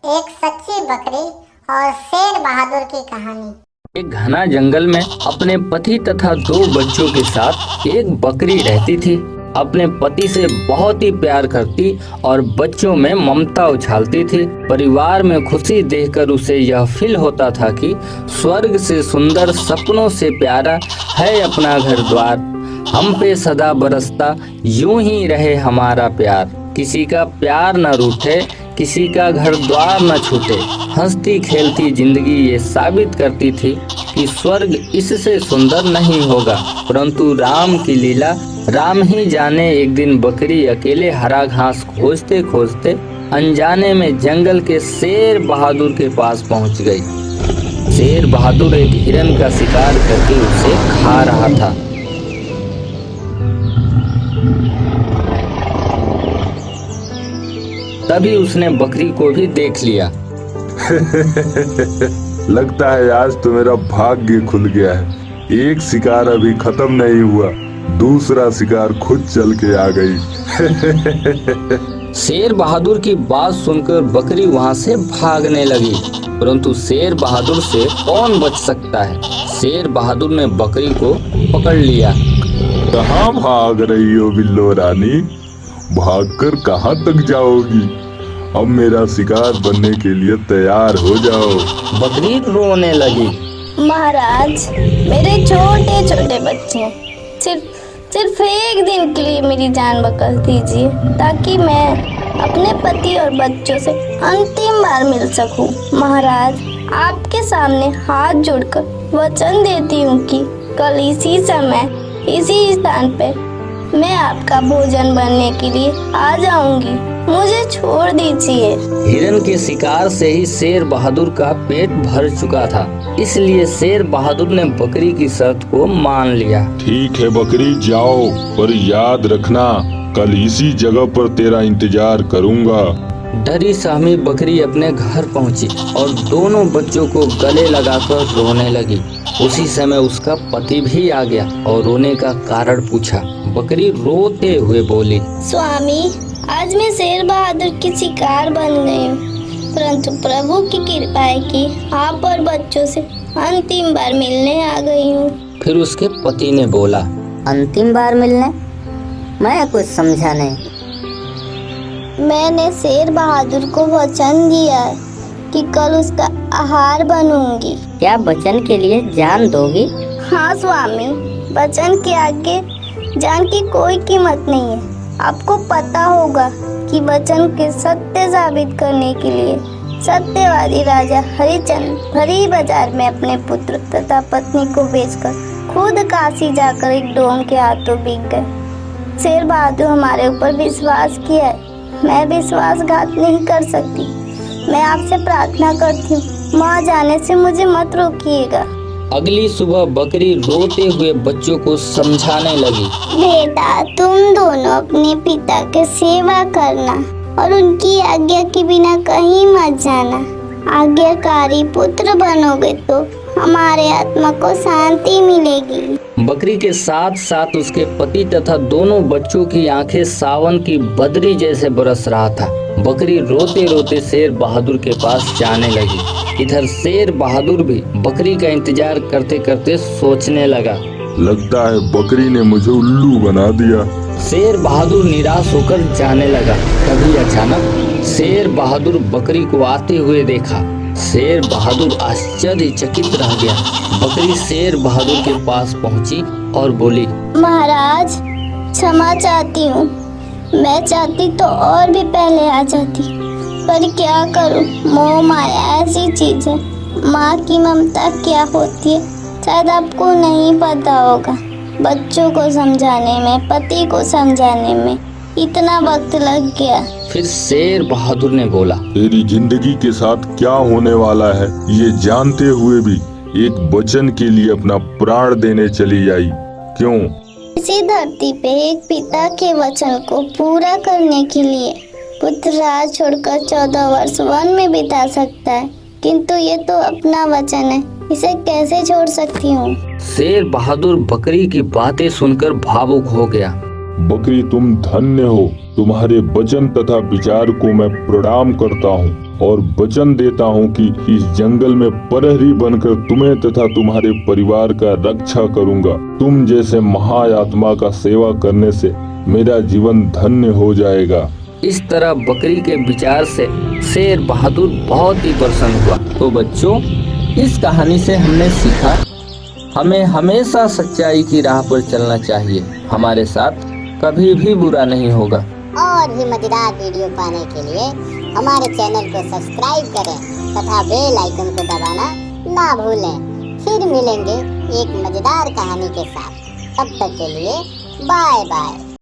एक सच्ची बकरी और शेर बहादुर की कहानी। एक घना जंगल में अपने पति तथा 2 बच्चों के साथ एक बकरी रहती थी। अपने पति से बहुत ही प्यार करती और बच्चों में ममता उछालती थी। परिवार में खुशी देखकर उसे यह फील होता था कि स्वर्ग से सुंदर, सपनों से प्यारा है अपना घर द्वार। हम पे सदा बरसता यूं ही रहे हमारा प्यार। किसी का प्यार न रूठे, किसी का घर द्वार न छूटे। हंसती खेलती जिंदगी ये साबित करती थी कि स्वर्ग इससे सुंदर नहीं होगा। परंतु राम की लीला राम ही जाने। एक दिन बकरी अकेले हरा घास खोजते खोजते अनजाने में जंगल के शेर बहादुर के पास पहुंच गई। शेर बहादुर एक हिरन का शिकार करके उसे खा रहा था। तभी उसने बकरी को भी देख लिया। लगता है आज तो मेरा भाग्य खुल गया है। एक शिकार अभी खत्म नहीं हुआ, दूसरा शिकार खुद चल के आ गई। शेर बहादुर की बात सुनकर बकरी वहां से भागने लगी, परंतु शेर बहादुर से कौन बच सकता है। शेर बहादुर ने बकरी को पकड़ लिया। कहाँ भाग रही हो बिल्लो रानी? भागकर कहाँ तक जाओगी? अब मेरा शिकार बनने के लिए तैयार हो जाओ। बकरी रोने लगी। महाराज, मेरे छोटे छोटे बच्चे हैं। सिर्फ एक दिन के लिए मेरी जान बख्श दीजिए, ताकि मैं अपने पति और बच्चों से अंतिम बार मिल सकूं। महाराज, आपके सामने हाथ जोड़कर वचन देती हूँ कि कल इसी समय इसी स्थान पे मैं आपका भोजन बनने के लिए आ जाऊंगी। मुझे छोड़ दीजिए। हिरन के शिकार से ही शेर बहादुर का पेट भर चुका था, इसलिए शेर बहादुर ने बकरी की शर्त को मान लिया। ठीक है बकरी, जाओ, पर याद रखना कल इसी जगह पर तेरा इंतजार करूंगा। डरी सहमी बकरी अपने घर पहुंची और दोनों बच्चों को गले लगाकर रोने लगी। उसी समय उसका पति भी आ गया और रोने का कारण पूछा। बकरी रोते हुए बोली, स्वामी, आज मैं शेर बहादुर की शिकार बन गई हूँ, परंतु प्रभु की कृपा है कि आप और बच्चों से अंतिम बार मिलने आ गई हूँ। फिर उसके पति ने बोला, अंतिम बार मिलने? मैं कुछ समझा नहीं। मैंने शेर बहादुर को वचन दिया है कि कल उसका आहार बनूंगी। क्या वचन के लिए जान दोगी? हाँ स्वामी, वचन के आगे जान की कोई कीमत नहीं है। आपको पता होगा कि वचन के सत्य साबित करने के लिए सत्यवादी राजा हरिचंद्र भरी बाजार में अपने पुत्र तथा पत्नी को बेचकर खुद काशी जाकर एक डोम के हाथों बिक गए। शेर बहादुर हमारे ऊपर विश्वास किया है। मैं विश्वासघात नहीं कर सकती। मैं आपसे प्रार्थना करती हूँ, वहाँ जाने से मुझे मत रोकिएगा। अगली सुबह बकरी रोते हुए बच्चों को समझाने लगी। बेटा, तुम दोनों अपने पिता के सेवा करना और उनकी आज्ञा के बिना कहीं मत जाना। आज्ञाकारी पुत्र बनोगे तो हमारे आत्मा को शांति मिलेगी। बकरी के साथ साथ उसके पति तथा दोनों बच्चों की आंखें सावन की बदरी जैसे बरस रहा था। बकरी रोते रोते शेर बहादुर के पास जाने लगी। इधर शेर बहादुर भी बकरी का इंतजार करते करते सोचने लगा। लगता है बकरी ने मुझे उल्लू बना दिया। शेर बहादुर निराश होकर जाने लगा। तभी अचानक शेर बहादुर बकरी को आते हुए देखा। शेर बहादुर आश्चर्यचकित रह गया। बकरी शेर बहादुर के पास पहुंची और बोली, महाराज, क्षमा चाहती हूँ। मैं चाहती तो और भी पहले आ जाती, पर क्या करूँ, मोह माया ऐसी चीज है। माँ की ममता क्या होती है शायद आपको नहीं पता होगा। बच्चों को समझाने में, पति को समझाने में इतना वक्त लग गया। फिर शेर बहादुर ने बोला, तेरी जिंदगी के साथ क्या होने वाला है ये जानते हुए भी एक वचन के लिए अपना प्राण देने चली आई, क्यों? इसी धरती पे एक पिता के वचन को पूरा करने के लिए पुत्र राज छोड़कर 14 वर्ष वन में बिता सकता है, किंतु ये तो अपना वचन है, इसे कैसे छोड़ सकती हूँ। शेर बहादुर बकरी की बातें सुनकर भावुक हो गया। बकरी, तुम धन्य हो तुम्हारे वचन तथा विचार को मैं प्रणाम करता हूँ और वचन देता हूँ कि इस जंगल में प्रहरी बनकर तुम्हें तथा तुम्हारे परिवार का रक्षा करूँगा। तुम जैसे महाआत्मा का सेवा करने से मेरा जीवन धन्य हो जाएगा। इस तरह बकरी के विचार से शेर बहादुर बहुत ही प्रसन्न हुआ। तो बच्चों, इस कहानी से हमने सीखा हमें हमेशा सच्चाई की राह पर चलना चाहिए। हमारे साथ कभी भी बुरा नहीं होगा। और भी मजेदार वीडियो पाने के लिए हमारे चैनल को सब्सक्राइब करें तथा बेल आइकन को दबाना ना भूलें। फिर मिलेंगे एक मजेदार कहानी के साथ। तब तक के लिए बाय बाय।